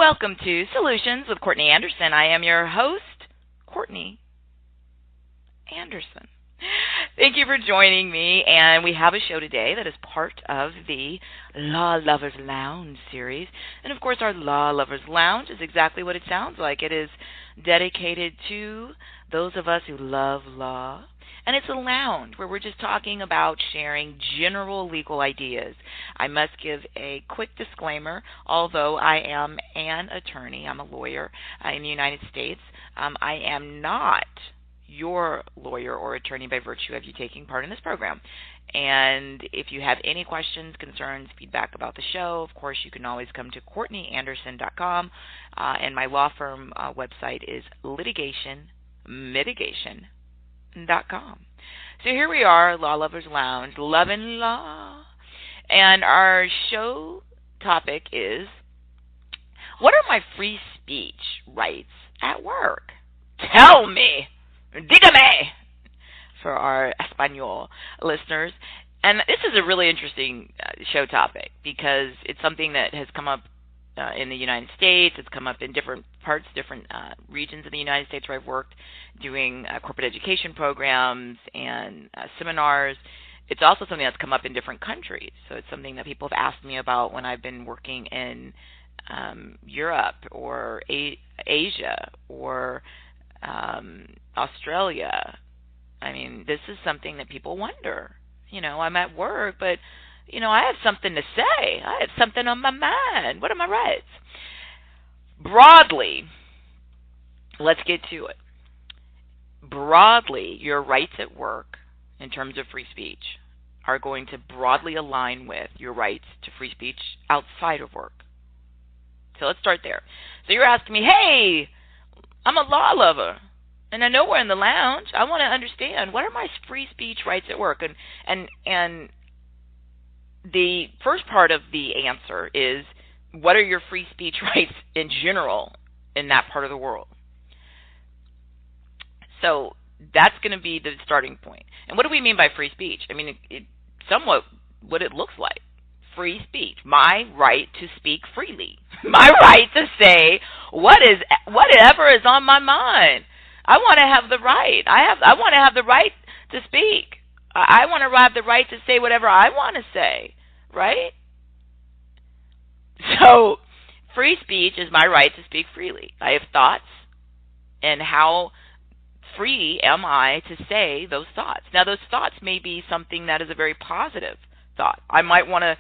Welcome to Solutions with Courtney Anderson. I am your host, Courtney Anderson. Thank you for joining me, and we have a show today that is part of the Law Lovers Lounge series. And of course, our Law Lovers Lounge is exactly what it sounds like. It is dedicated to those of us who love law. And it's a lounge where we're just talking about sharing general legal ideas. I must give a quick disclaimer. Although I am an attorney, I'm a lawyer in the United States, I am not your lawyer or attorney by virtue of you taking part in this program. And if you have any questions, concerns, feedback about the show, of course, you can always come to CourtneyAnderson.com. And my law firm website is litigationmitigation.com. So here we are, Law Lovers Lounge, loving law. And our show topic is, what are my free speech rights at work? Tell me. Dígame, for our Espanol listeners. And this is a really interesting show topic because it's something that has come up in the United States. It's come up in different parts, different regions of the United States where I've worked doing corporate education programs and seminars. It's also something that's come up in different countries. So it's something that people have asked me about when I've been working in Europe or Asia or Australia. I mean, this is something that people wonder. You know, I'm at work, but I have something to say. I have something on my mind. What are my rights? Broadly, let's get to it. Broadly, your rights at work in terms of free speech are going to broadly align with your rights to free speech outside of work. So let's start there. So you're asking me, hey, I'm a law lover, and I know we're in the lounge. I want to understand, what are my free speech rights at work? And the first part of the answer is, what are your free speech rights in general in that part of the world? So that's going to be the starting point. And what do we mean by free speech? I mean, somewhat what it looks like. Free speech, my right to speak freely, my right to say whatever is on my mind. I want to have the right. I want to have the right to speak. I want to have the right to say whatever I want to say, right? So free speech is my right to speak freely. I have thoughts, and how free am I to say those thoughts? Now, those thoughts may be something that is a very positive thought. I might want to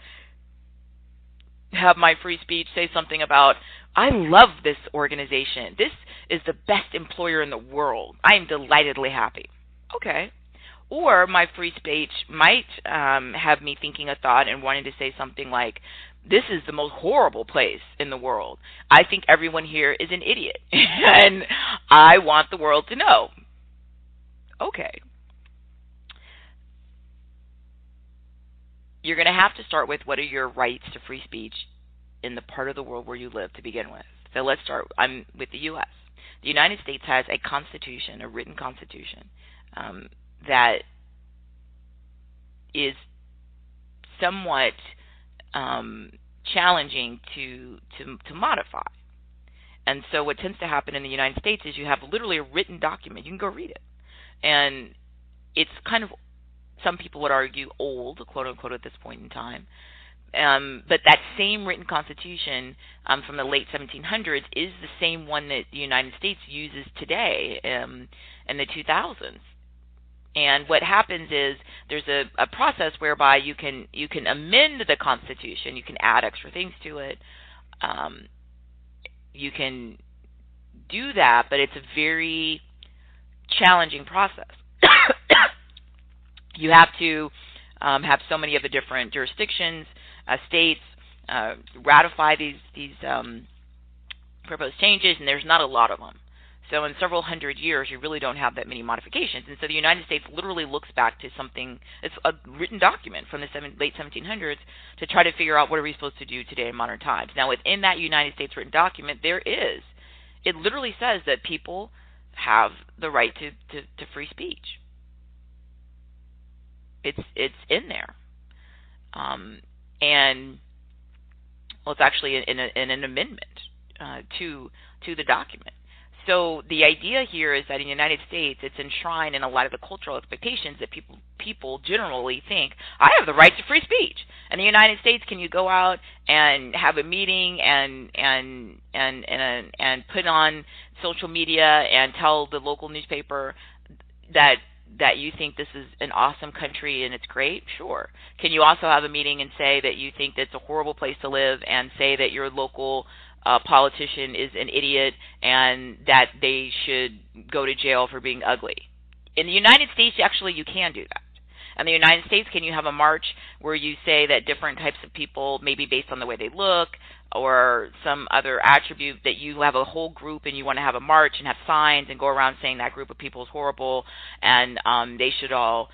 have my free speech say something about, I love this organization. This is the best employer in the world. I am delightedly happy. Okay. Or my free speech might have me thinking a thought and wanting to say something like, this is the most horrible place in the world. I think everyone here is an idiot, and I want the world to know. Okay. You're going to have to start with, what are your rights to free speech in the part of the world where you live to begin with. So let's start with the U.S. The United States has a constitution, a written constitution, that is somewhat challenging to modify. And so what tends to happen in the United States is you have literally a written document. You can go read it. And it's kind of, some people would argue, old, quote unquote, at this point in time. But that same written constitution from the late 1700s is the same one that the United States uses today in the 2000s. And what happens is there's a process whereby you can amend the Constitution. You can add extra things to it. You can do that, but it's a very challenging process. You have to have so many of the different jurisdictions, states, ratify these proposed changes, and there's not a lot of them. So in several hundred years, you really don't have that many modifications. And so the United States literally looks back to something, it's a written document from the late 1700s to try to figure out, what are we supposed to do today in modern times. Now, within that United States written document, it literally says that people have the right to free speech. It's in there. And, well, it's actually in an amendment. to the document. So the idea here is that in the United States, it's enshrined in a lot of the cultural expectations that people generally think, I have the right to free speech. In the United States, can you go out and have a meeting and put on social media and tell the local newspaper that you think this is an awesome country and it's great? Sure. Can you also have a meeting and say that you think that's a horrible place to live and say that your local politician is an idiot and that they should go to jail for being ugly? In the United States, actually, you can do that. In the United States, can you have a march where you say that different types of people, maybe based on the way they look or some other attribute, that you have a whole group and you want to have a march and have signs and go around saying that group of people is horrible and they should all,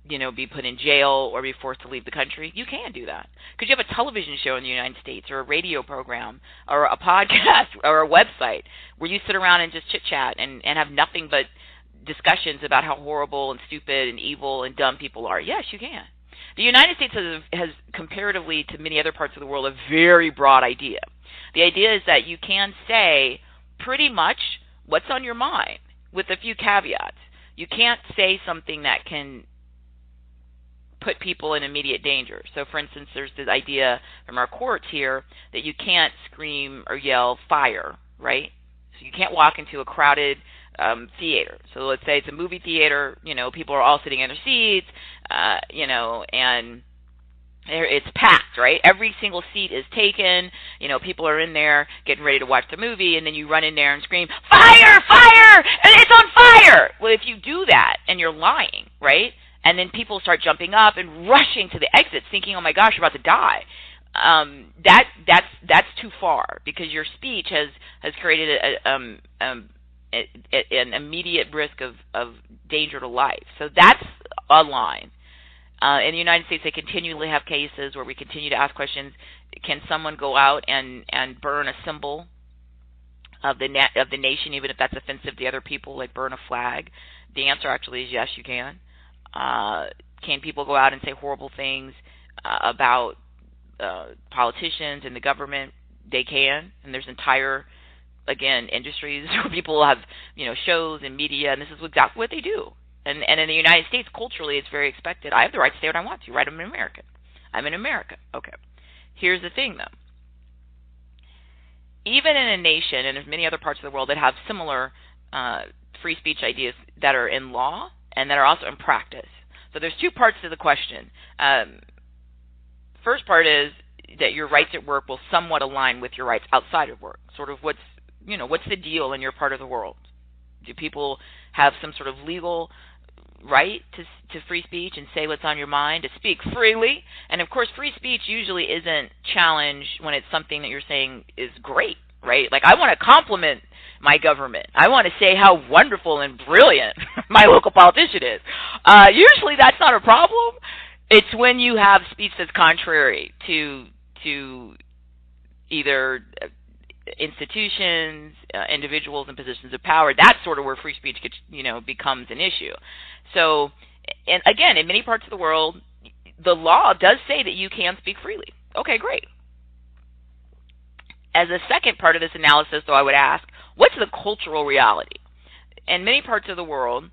be put in jail or be forced to leave the country? You can do that because you have a television show in the United States or a radio program or a podcast or a website where you sit around and just chit-chat and have nothing but discussions about how horrible and stupid and evil and dumb people are. Yes, you can. The United States has comparatively to many other parts of the world, a very broad idea. The idea is that you can say pretty much what's on your mind with a few caveats. You can't say something that can put people in immediate danger. So, for instance, there's this idea from our courts here that you can't scream or yell fire, right? So you can't walk into a crowded theater. So let's say it's a movie theater, people are all sitting in their seats, and it's packed, right? Every single seat is taken, people are in there getting ready to watch the movie, and then you run in there and scream, fire, fire, and it's on fire! Well, if you do that and you're lying, right, and then people start jumping up and rushing to the exits thinking, oh my gosh, you're about to die, that's too far because your speech has created an immediate risk of danger to life. So that's a line. In the United States, they continually have cases where we continue to ask questions. Can someone go out and burn a symbol of the nation, even if that's offensive to other people, like burn a flag? The answer actually is yes, you can. Can people go out and say horrible things about politicians and the government? They can, and there's entire industries where people have, shows and media, and this is exactly what they do. And in the United States, culturally, it's very expected. I have the right to say what I want to, right? I'm an American. I'm in America. Okay. Here's the thing, though. Even in a nation, and there's many other parts of the world that have similar free speech ideas that are in law and that are also in practice. So there's two parts to the question. First part is that your rights at work will somewhat align with your rights outside of work. Sort of what's the deal in your part of the world? Do people have some sort of legal right to free speech and say what's on your mind, to speak freely? And of course, free speech usually isn't challenged when it's something that you're saying is great, right? Like, I want to compliment my government. I want to say how wonderful and brilliant my local politician is. Usually that's not a problem. It's when you have speech that's contrary to either institutions, individuals in positions of power. That's sort of where free speech gets, becomes an issue. So, and again, in many parts of the world, the law does say that you can speak freely. Okay, great. As a second part of this analysis, though, I would ask, what's the cultural reality? In many parts of the world,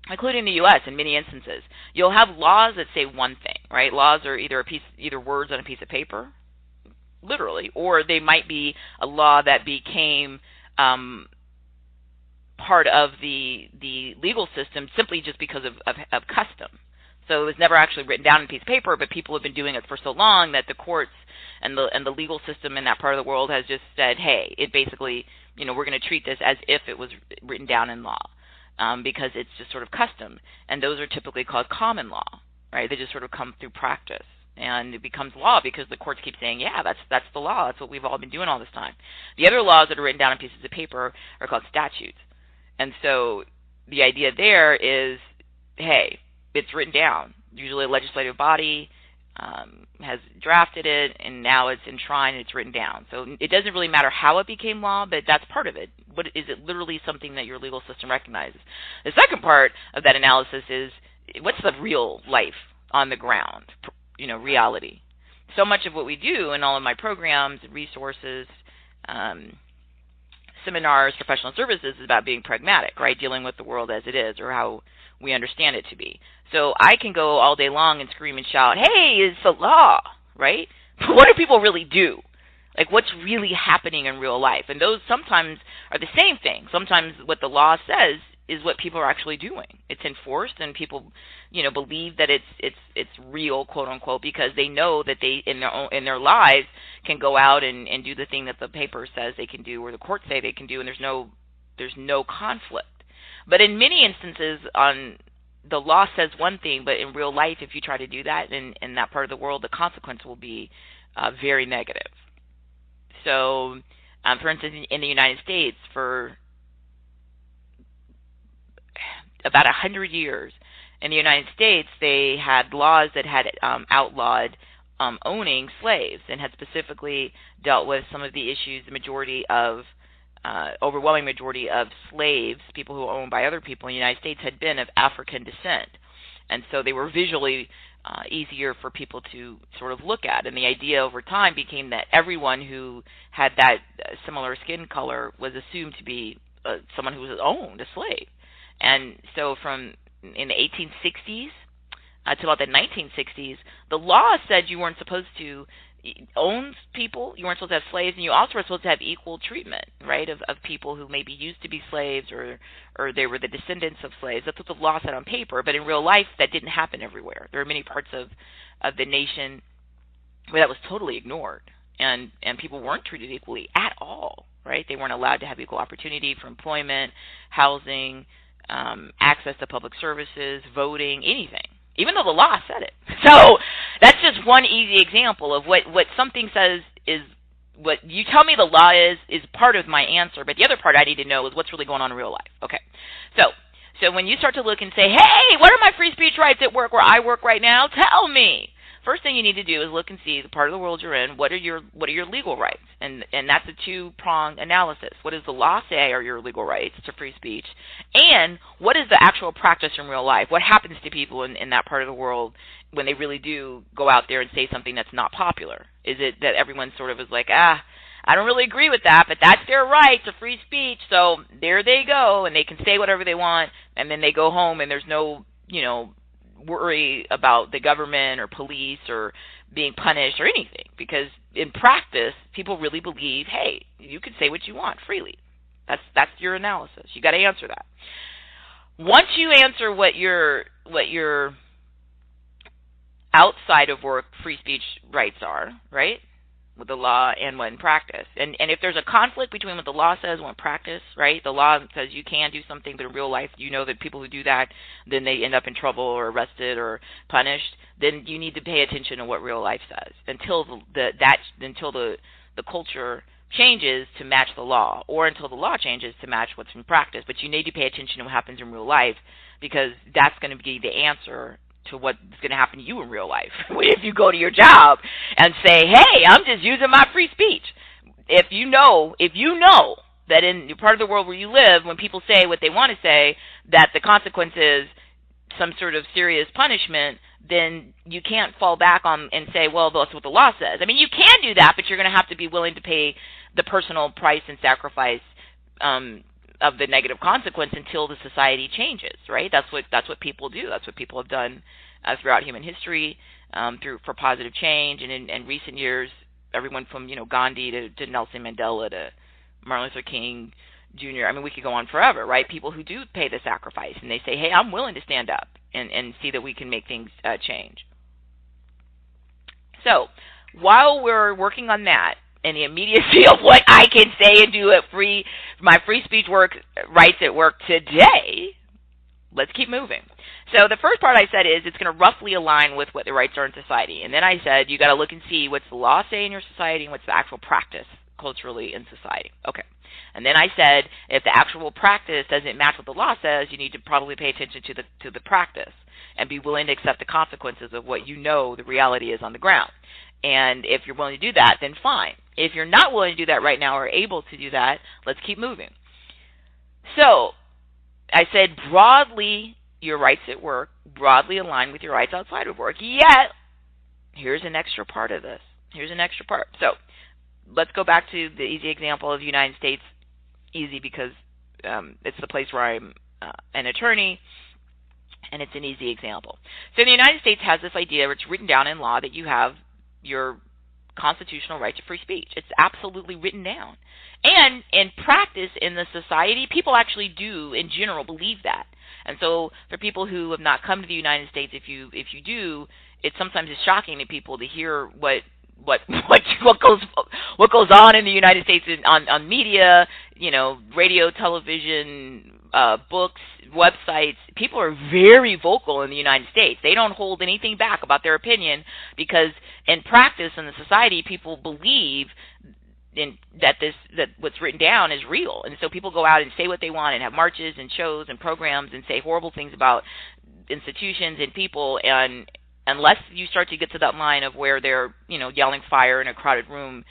including the U.S. in many instances, you'll have laws that say one thing, right? Laws are either words on a piece of paper, literally, or they might be a law that became part of the legal system simply just because of custom. So it was never actually written down on a piece of paper, but people have been doing it for so long that the courts and the legal system in that part of the world has just said, hey, it basically, we're going to treat this as if it was written down in law, because it's just sort of custom. And those are typically called common law, right? They just sort of come through practice. And it becomes law because the courts keep saying, yeah, that's the law. That's what we've all been doing all this time. The other laws that are written down on pieces of paper are called statutes. And so the idea there is, hey, it's written down. Usually a legislative body has drafted it, and now it's enshrined and it's written down. So it doesn't really matter how it became law, but that's part of it. What is it literally something that your legal system recognizes? The second part of that analysis is, what's the real life on the ground? Reality. So much of what we do in all of my programs and resources seminars, professional services is about being pragmatic, right? Dealing with the world as it is or how we understand it to be. So I can go all day long and scream and shout, hey, it's the law, right? But what do people really do? Like, what's really happening in real life? And those sometimes are the same thing. Sometimes what the law says is what people are actually doing. It's enforced, and people, believe that it's real, quote unquote, because they know that they in their lives can go out and do the thing that the paper says they can do or the courts say they can do, and there's no conflict. But in many instances, the law says one thing, but in real life, if you try to do that in that part of the world, the consequence will be very negative. So, for instance, in the United States, for about 100 years, in the United States, they had laws that had outlawed owning slaves and had specifically dealt with some of the issues. The overwhelming majority of slaves, people who were owned by other people in the United States, had been of African descent. And so they were visually easier for people to sort of look at. And the idea over time became that everyone who had that similar skin color was assumed to be someone who was owned, a slave. And so from in the 1860s to about the 1960s, the law said you weren't supposed to own people, you weren't supposed to have slaves, and you also were supposed to have equal treatment, right, of people who maybe used to be slaves or they were the descendants of slaves. That's what the law said on paper, but in real life that didn't happen everywhere. There are many parts of the nation where that was totally ignored, and people weren't treated equally at all, right? They weren't allowed to have equal opportunity for employment, housing, access to public services, voting, anything, even though the law said it. So that's just one easy example of what something says is what you tell me the law is part of my answer, but the other part I need to know is what's really going on in real life. Okay, so when you start to look and say, hey, what are my free speech rights at work where I work right now? Tell me. First thing you need to do is look and see the part of the world you're in. What are your legal rights? And that's a two-pronged analysis. What does the law say are your legal rights to free speech? And what is the actual practice in real life? What happens to people in that part of the world when they really do go out there and say something that's not popular? Is it that everyone sort of is like, I don't really agree with that, but that's their right to free speech, so there they go, and they can say whatever they want, and then they go home and there's no, worry about the government or police or being punished or anything, because in practice people really believe, hey, you can say what you want freely. That's your analysis. You got to answer that. Once you answer what your outside of work free speech rights are, right, with the law and what in practice. And if there's a conflict between what the law says and what practice, right, the law says you can do something, but in real life you know that people who do that, then they end up in trouble or arrested or punished, then you need to pay attention to what real life says until the culture changes to match the law, or until the law changes to match what's in practice. But you need to pay attention to what happens in real life, because that's going to be the answer to what's going to happen to you in real life. If you go to your job and say, hey, I'm just using my free speech. If you know that in the part of the world where you live, when people say what they want to say, that the consequence is some sort of serious punishment, then you can't fall back on and say, well, that's what the law says. I mean, you can do that, but you're going to have to be willing to pay the personal price and sacrifice of the negative consequence until the society changes, right? That's what people do. That's what people have done throughout human history for positive change. And in recent years, everyone from Gandhi to Nelson Mandela to Martin Luther King Jr. I mean, we could go on forever, right? People who do pay the sacrifice and they say, hey, I'm willing to stand up and see that we can make things change. So while we're working on that, and the immediacy of what I can say and do at my free speech rights at work today, let's keep moving. So the first part I said is it's going to roughly align with what the rights are in society. And then I said you got to look and see what's the law say in your society and what's the actual practice culturally in society. Okay. And then I said if the actual practice doesn't match what the law says, you need to probably pay attention to the practice and be willing to accept the consequences of what the reality is on the ground. And if you're willing to do that, then fine. If you're not willing to do that right now or able to do that, let's keep moving. So I said broadly, your rights at work broadly align with your rights outside of work. Yet, here's an extra part of this. Here's an extra part. So let's go back to the easy example of the United States. Easy because it's the place where I'm an attorney, and it's an easy example. So the United States has this idea, where it's written down in law, that you have your constitutional right to free speech. It's absolutely written down. And in practice, in the society, people actually do, in general, believe that. And so for people who have not come to the United States, if you do, it sometimes is shocking to people to hear what goes on in the United States on media, radio, television, books, websites. People are very vocal in the United States. They don't hold anything back about their opinion, because in practice in the society, people believe that what's written down is real. And so people go out and say what they want and have marches and shows and programs and say horrible things about institutions and people, and unless you start to get to that line of where they're, yelling fire in a crowded room,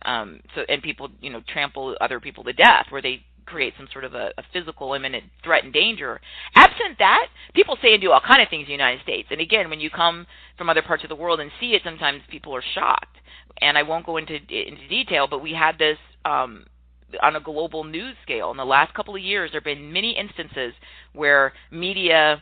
and people, trample other people to death, where they create some sort of a physical imminent threat and danger. Absent that, people say and do all kind of things in the United States. And again, when you come from other parts of the world and see it, sometimes people are shocked. And I won't go into detail, but we had this on a global news scale. In the last couple of years, there have been many instances where media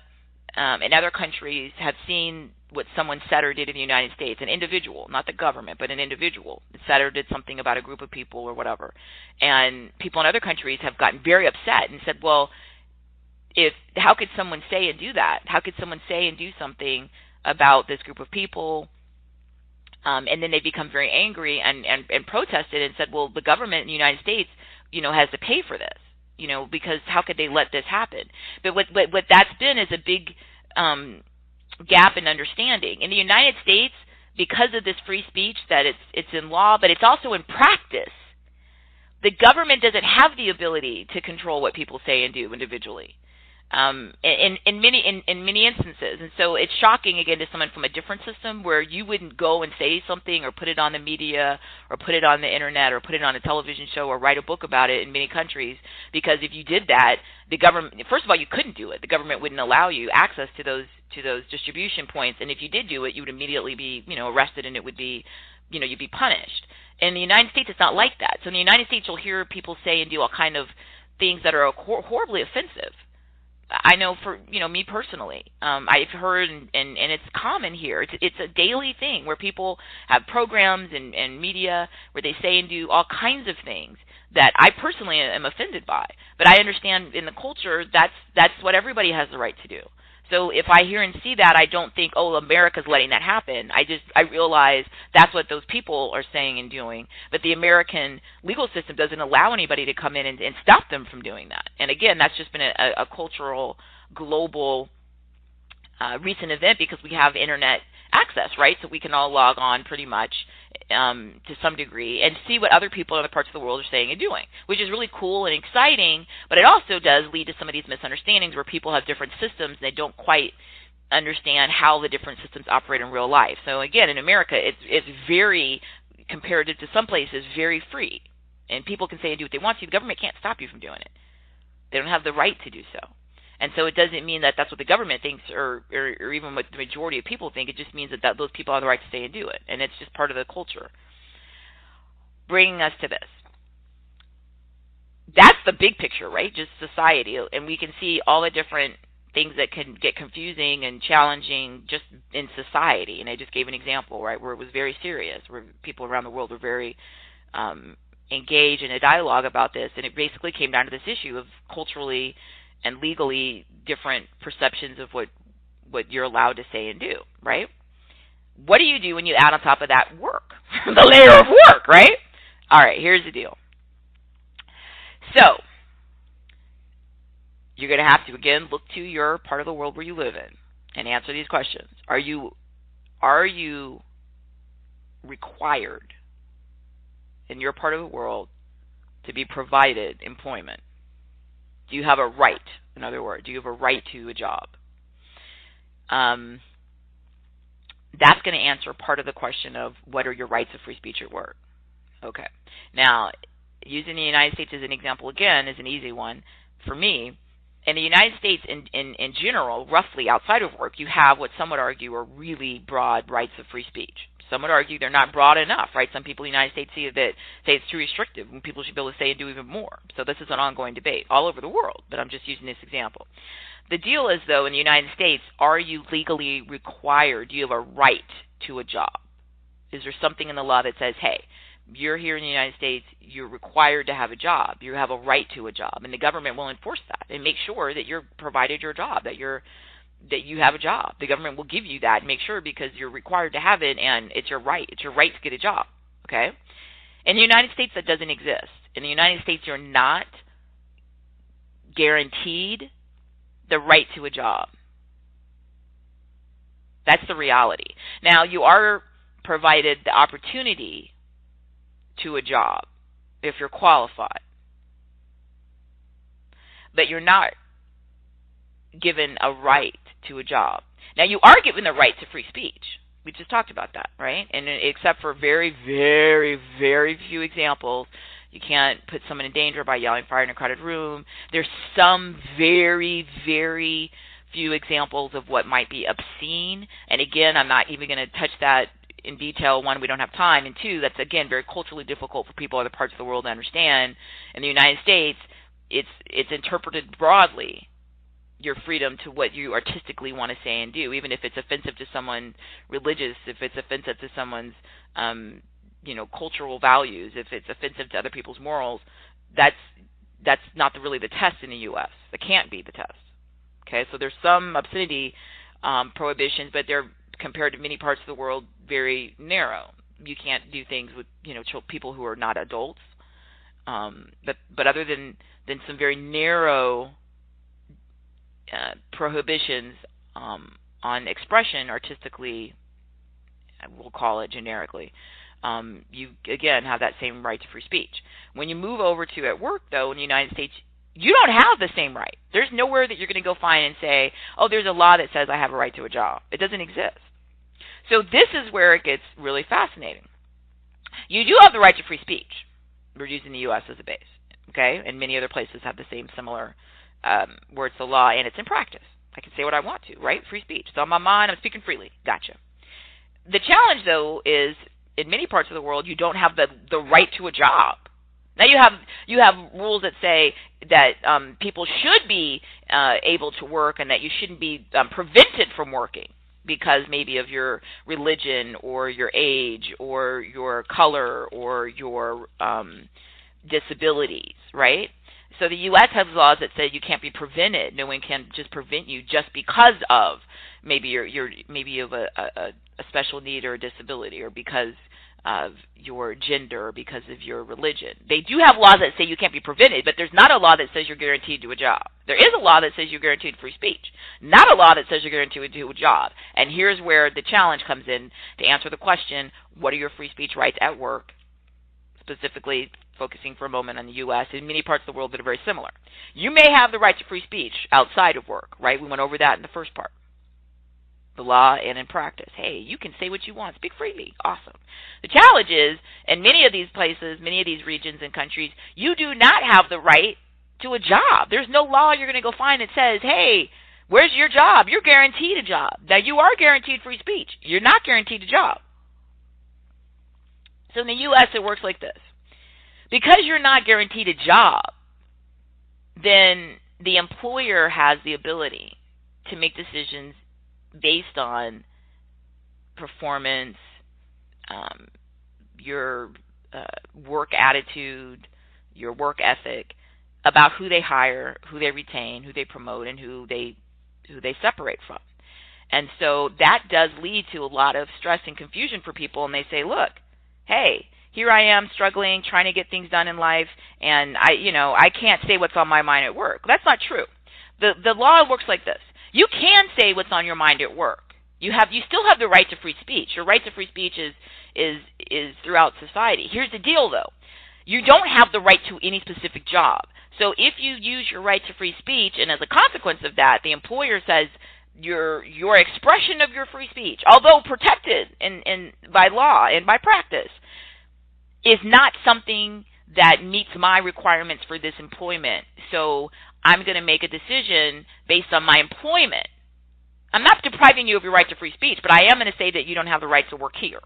in other countries have seen what someone said or did in the United States, an individual, not the government, but an individual said or did something about a group of people or whatever. And people in other countries have gotten very upset and said, well, how could someone say and do that? How could someone say and do something about this group of people? And then they become very angry and protested and said, well, the government in the United States, has to pay for this, because how could they let this happen? But what that's been is a big gap in understanding. In the United States, because of this free speech, that it's in law, but it's also in practice, the government doesn't have the ability to control what people say and do individually. In many instances. And so it's shocking, again, to someone from a different system, where you wouldn't go and say something or put it on the media or put it on the internet or put it on a television show or write a book about it in many countries, because if you did that, the government, first of all, you couldn't do it. The government wouldn't allow you access to those distribution points, and if you did do it, you would immediately be arrested, and it would be, you'd be punished. In the United States, it's not like that. So in the United States, you'll hear people say and do all kind of things that are horribly offensive. I know for me personally, I've heard, and it's common here. It's a daily thing where people have programs and media where they say and do all kinds of things that I personally am offended by. But I understand in the culture that's what everybody has the right to do. So if I hear and see that, I don't think, oh, America's letting that happen. I realize that's what those people are saying and doing. But the American legal system doesn't allow anybody to come in and stop them from doing that. And again, that's just been a cultural, global, recent event, because we have internet access, right? So we can all log on pretty much to some degree and see what other people in other parts of the world are saying and doing, which is really cool and exciting. But it also does lead to some of these misunderstandings where people have different systems and they don't quite understand how the different systems operate in real life. So again, in America, it's very, comparative to some places, very free. And people can say and do what they want to. The government can't stop you from doing it. They don't have the right to do so. And so it doesn't mean that that's what the government thinks, or even what the majority of people think. It just means that those people have the right to say and do it. And it's just part of the culture. Bringing us to this. That's the big picture, right? Just society. And we can see all the different things that can get confusing and challenging just in society. And I just gave an example, right, where it was very serious, where people around the world were very engaged in a dialogue about this. And it basically came down to this issue of culturally and legally different perceptions of what you're allowed to say and do, right? What do you do when you add on top of that work? The layer of work, right? All right, here's the deal. So, you're going to have to, again, look to your part of the world where you live in and answer these questions. Are you required in your part of the world to be provided employment? Do you have a right? In other words, do you have a right to a job? That's going to answer part of the question of what are your rights of free speech at work. Okay. Now, using the United States as an example again is an easy one for me. In the United States, in general, roughly outside of work, you have what some would argue are really broad rights of free speech. Some would argue they're not broad enough, right? Some people in the United States say it's too restrictive, when people should be able to say and do even more. So this is an ongoing debate all over the world, but I'm just using this example. The deal is, though, in the United States, are you legally required? Do you have a right to a job? Is there something in the law that says, hey, you're here in the United States, you're required to have a job, you have a right to a job, and the government will enforce that and make sure that you're provided your job, that you have a job. The government will give you that and make sure, because you're required to have it, and it's your right. It's your right to get a job, okay? In the United States, that doesn't exist. In the United States, you're not guaranteed the right to a job. That's the reality. Now, you are provided the opportunity to a job if you're qualified, but you're not given a right to a job. Now, you are given the right to free speech. We just talked about that, right? And except for very, very, very few examples, you can't put someone in danger by yelling fire in a crowded room. There's some very, very few examples of what might be obscene. And again, I'm not even going to touch that in detail. One, we don't have time. And two, that's, again, very culturally difficult for people in other parts of the world to understand. In the United States, it's interpreted broadly, your freedom to what you artistically want to say and do, even if it's offensive to someone religious, if it's offensive to someone's cultural values, if it's offensive to other people's morals. That's not really the test in the U.S. That can't be the test. Okay, so there's some obscenity prohibitions, but they're, compared to many parts of the world, very narrow. You can't do things with people who are not adults. But other than some very narrow prohibitions on expression artistically, we'll call it generically, you again have that same right to free speech. When you move over to at work, though, in the United States, you don't have the same right. There's nowhere that you're going to go find and say, oh, there's a law that says I have a right to a job. It doesn't exist. So this is where it gets really fascinating. You do have the right to free speech. We're using the U.S. as a base, okay? And many other places have the same similar where it's the law and it's in practice. I can say what I want to, right? Free speech. It's on my mind. I'm speaking freely. Gotcha. The challenge, though, is in many parts of the world, you don't have the right to a job. Now you have rules that say that people should be able to work and that you shouldn't be prevented from working because maybe of your religion or your age or your color or your disabilities, right? So the U.S. has laws that say you can't be prevented. No one can just prevent you just because of maybe maybe you have a special need or a disability, or because of your gender, or because of your religion. They do have laws that say you can't be prevented, but there's not a law that says you're guaranteed to a job. There is a law that says you're guaranteed free speech, not a law that says you're guaranteed to a job. And here's where the challenge comes in to answer the question, what are your free speech rights at work, specifically focusing for a moment on the U.S. and many parts of the world that are very similar. You may have the right to free speech outside of work, right? We went over that in the first part. The law and in practice. Hey, you can say what you want. Speak freely. Awesome. The challenge is, in many of these places, many of these regions and countries, you do not have the right to a job. There's no law you're going to go find that says, hey, where's your job? You're guaranteed a job. Now, you are guaranteed free speech. You're not guaranteed a job. So in the U.S., it works like this. Because you're not guaranteed a job, then the employer has the ability to make decisions based on performance, your work attitude, your work ethic, about who they hire, who they retain, who they promote, and who they separate from. And so that does lead to a lot of stress and confusion for people, and they say, look, hey, here I am struggling, trying to get things done in life, and I can't say what's on my mind at work. That's not true. The law works like this. You can say what's on your mind at work. You still have the right to free speech. Your right to free speech is throughout society. Here's the deal, though. You don't have the right to any specific job. So if you use your right to free speech, and as a consequence of that, the employer says your expression of your free speech, although protected by law and by practice, is not something that meets my requirements for this employment. So I'm going to make a decision based on my employment. I'm not depriving you of your right to free speech, but I am going to say that you don't have the right to work here.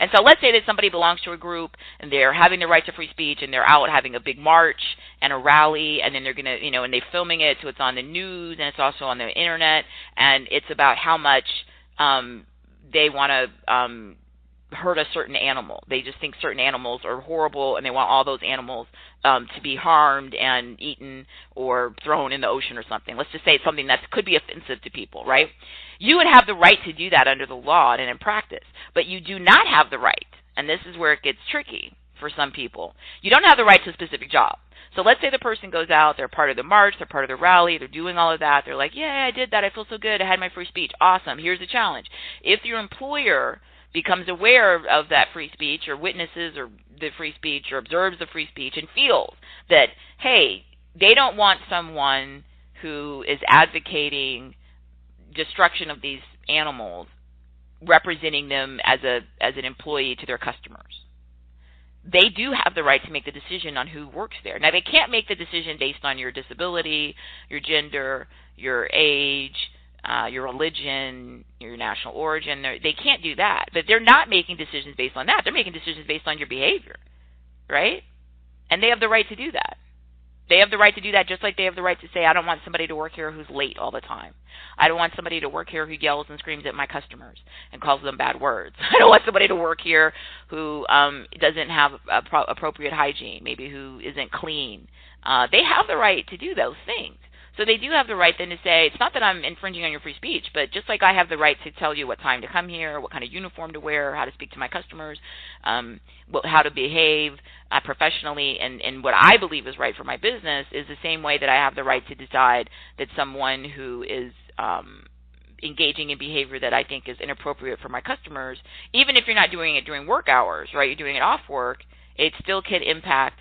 And so let's say that somebody belongs to a group and they're having the right to free speech and they're out having a big march and a rally, and then they're going to, and they're filming it so it's on the news and it's also on the internet, and it's about how much they want to hurt a certain animal. They just think certain animals are horrible and they want all those animals to be harmed and eaten or thrown in the ocean or something. Let's just say it's something that could be offensive to people, right? You would have the right to do that under the law and in practice, but you do not have the right, and this is where it gets tricky for some people. You don't have the right to a specific job. So let's say the person goes out, they're part of the march, they're part of the rally, they're doing all of that, they're like, yeah, I did that, I feel so good, I had my free speech, awesome. Here's the challenge. If your employer becomes aware of that free speech or witnesses or the free speech or observes the free speech and feels that, hey, they don't want someone who is advocating destruction of these animals representing them as an employee to their customers, they do have the right to make the decision on who works there. Now, they can't make the decision based on your disability, your gender, your age, your religion, your national origin. They can't do that. But they're not making decisions based on that. They're making decisions based on your behavior, right? And they have the right to do that. They have the right to do that just like they have the right to say, I don't want somebody to work here who's late all the time. I don't want somebody to work here who yells and screams at my customers and calls them bad words. I don't want somebody to work here who doesn't have appropriate hygiene, maybe who isn't clean. They have the right to do those things. So they do have the right then to say, it's not that I'm infringing on your free speech, but just like I have the right to tell you what time to come here, what kind of uniform to wear, how to speak to my customers, how to behave professionally, and what I believe is right for my business is the same way that I have the right to decide that someone who is engaging in behavior that I think is inappropriate for my customers, even if you're not doing it during work hours, right, you're doing it off work, it still could impact,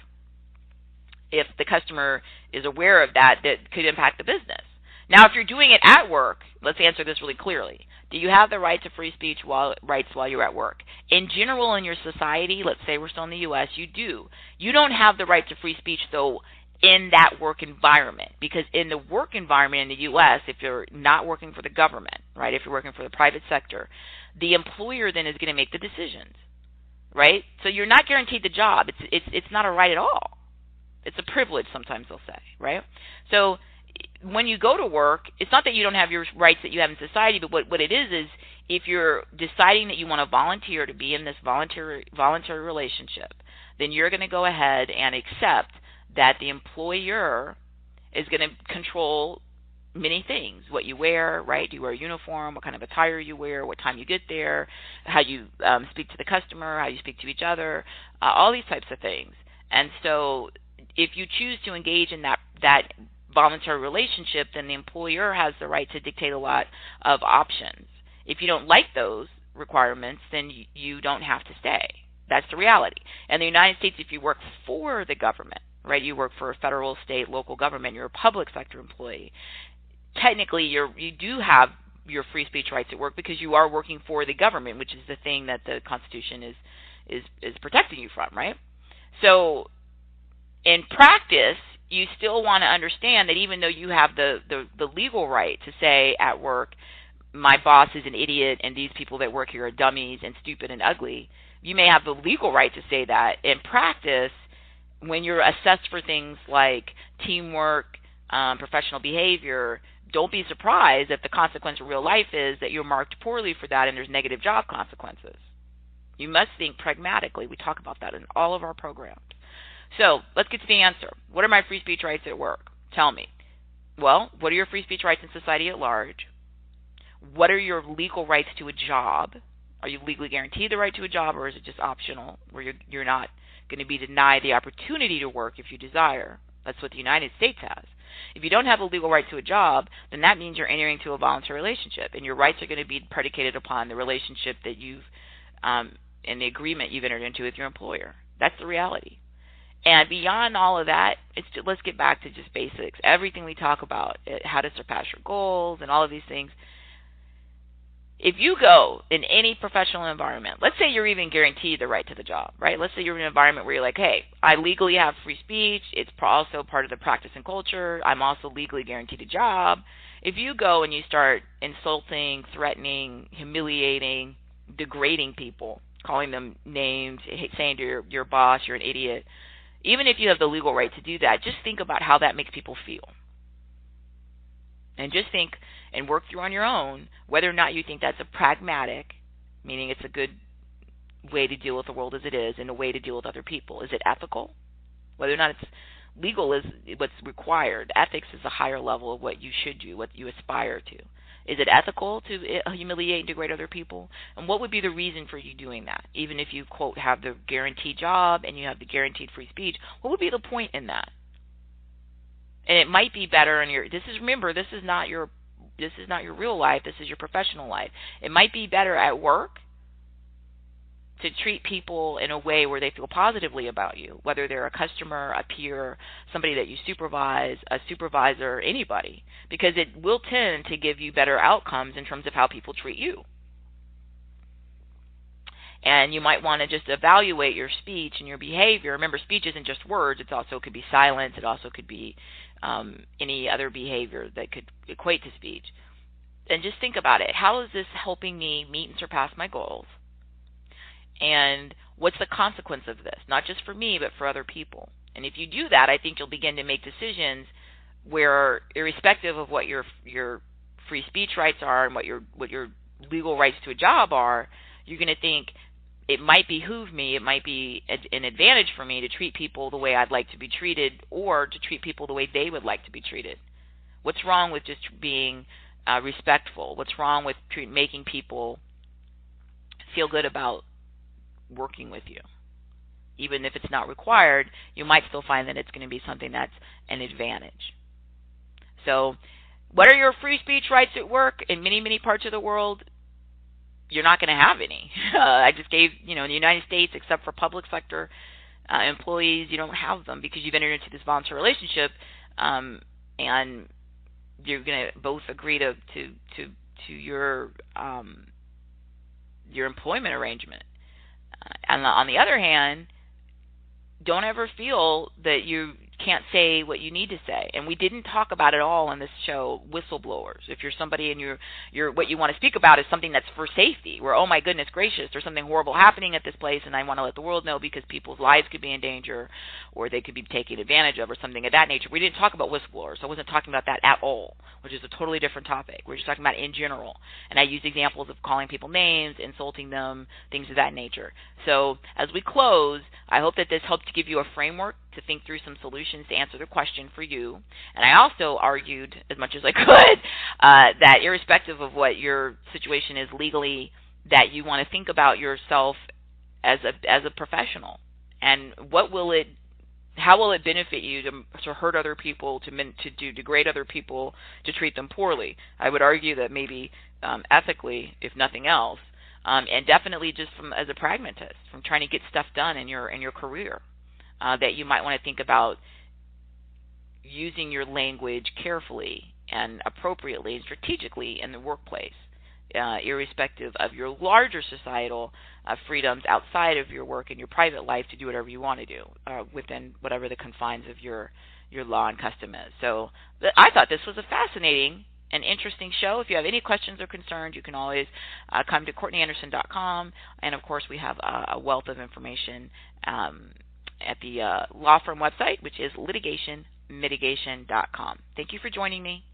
if the customer is aware of that, that could impact the business. Now, if you're doing it at work, let's answer this really clearly. Do you have the right to free speech rights while you're at work? In general, in your society, let's say we're still in the U.S., you do. You don't have the right to free speech, though, in that work environment, because in the work environment in the U.S., if you're not working for the government, right, if you're working for the private sector, the employer then is going to make the decisions, right? So you're not guaranteed the job. It's not a right at all. It's a privilege, sometimes they'll say, right? So when you go to work, it's not that you don't have your rights that you have in society, but what it is if you're deciding that you want to volunteer to be in this voluntary relationship, then you're going to go ahead and accept that the employer is going to control many things, what you wear, right? Do you wear a uniform? What kind of attire you wear? What time you get there? How you speak to the customer? How you speak to each other? All these types of things. And so if you choose to engage in that voluntary relationship, then the employer has the right to dictate a lot of options. If you don't like those requirements, then you don't have to stay. That's the reality. In the United States, if you work for the government, right, you work for a federal, state, local government, you're a public sector employee, technically you do have your free speech rights at work because you are working for the government, which is the thing that the Constitution is protecting you from, right? So in practice, you still want to understand that even though you have the legal right to say at work, my boss is an idiot and these people that work here are dummies and stupid and ugly, you may have the legal right to say that. In practice, when you're assessed for things like teamwork, professional behavior, don't be surprised if the consequence in real life is that you're marked poorly for that and there's negative job consequences. You must think pragmatically. We talk about that in all of our programs. So let's get to the answer. What are my free speech rights at work? Tell me. Well, what are your free speech rights in society at large? What are your legal rights to a job? Are you legally guaranteed the right to a job, or is it just optional, where you're not going to be denied the opportunity to work if you desire? That's what the United States has. If you don't have a legal right to a job, then that means you're entering into a voluntary relationship, and your rights are going to be predicated upon the relationship that you've, and the agreement you've entered into with your employer. That's the reality. And beyond all of that, let's get back to just basics. Everything we talk about, how to surpass your goals and all of these things. If you go in any professional environment, let's say you're even guaranteed the right to the job, right? Let's say you're in an environment where you're like, hey, I legally have free speech. It's also part of the practice and culture. I'm also legally guaranteed a job. If you go and you start insulting, threatening, humiliating, degrading people calling them names, saying to your boss, you're an idiot. Even if you have the legal right to do that, just think about how that makes people feel. And just think and work through on your own whether or not you think that's a pragmatic, meaning it's a good way to deal with the world as it is and a way to deal with other people. Is it ethical? Whether or not it's legal is what's required. Ethics is a higher level of what you should do, what you aspire to. Is it ethical to humiliate and degrade other people? And what would be the reason for you doing that? Even if you, quote, have the guaranteed job and you have the guaranteed free speech, what would be the point in that? And it might be better in your, remember, this is not your real life, this is your professional life. It might be better at work to treat people in a way where they feel positively about you, whether they're a customer, a peer, somebody that you supervise, a supervisor, anybody, because it will tend to give you better outcomes in terms of how people treat you. And you might want to just evaluate your speech and your behavior. Remember, speech isn't just words. It also could be silence. It also could be any other behavior that could equate to speech. And just think about it. How is this helping me meet and surpass my goals? And what's the consequence of this? Not just for me, but for other people. And if you do that, I think you'll begin to make decisions where, irrespective of what your free speech rights are and what your legal rights to a job are, you're going to think it might behoove me, it might be an advantage for me to treat people the way I'd like to be treated, or to treat people the way they would like to be treated. What's wrong with just being respectful? What's wrong with making people feel good about working with you? Even if it's not required, you might still find that it's going to be something that's an advantage. So what are your free speech rights at work? In many, many parts of the world, you're not going to have any. I just gave, in the United States, except for public sector employees, you don't have them because you've entered into this voluntary relationship, and you're going to both agree to your employment arrangement. And on the other hand, don't ever feel that you can't say what you need to say. And we didn't talk about it all on this show, whistleblowers. If you're somebody and you're what you want to speak about is something that's for safety, where, oh my goodness gracious, there's something horrible happening at this place and I want to let the world know because people's lives could be in danger or they could be taken advantage of or something of that nature. We didn't talk about whistleblowers. I wasn't talking about that at all, which is a totally different topic. We're just talking about in general. And I use examples of calling people names, insulting them, things of that nature. So as we close, I hope that this helped to give you a framework to think through some solutions to answer the question for you. And I also argued, as much as I could, that irrespective of what your situation is legally, that you want to think about yourself as a professional. And how will it benefit you to hurt other people, to degrade other people, to treat them poorly? I would argue that maybe ethically, if nothing else, and definitely just as a pragmatist, from trying to get stuff done in your career. That you might want to think about using your language carefully and appropriately and strategically in the workplace, irrespective of your larger societal freedoms outside of your work and your private life to do whatever you want to do within whatever the confines of your law and custom is. So I thought this was a fascinating and interesting show. If you have any questions or concerns, you can always come to CourtneyAnderson.com, and of course we have a wealth of information at the law firm website, which is litigationmitigation.com. Thank you for joining me.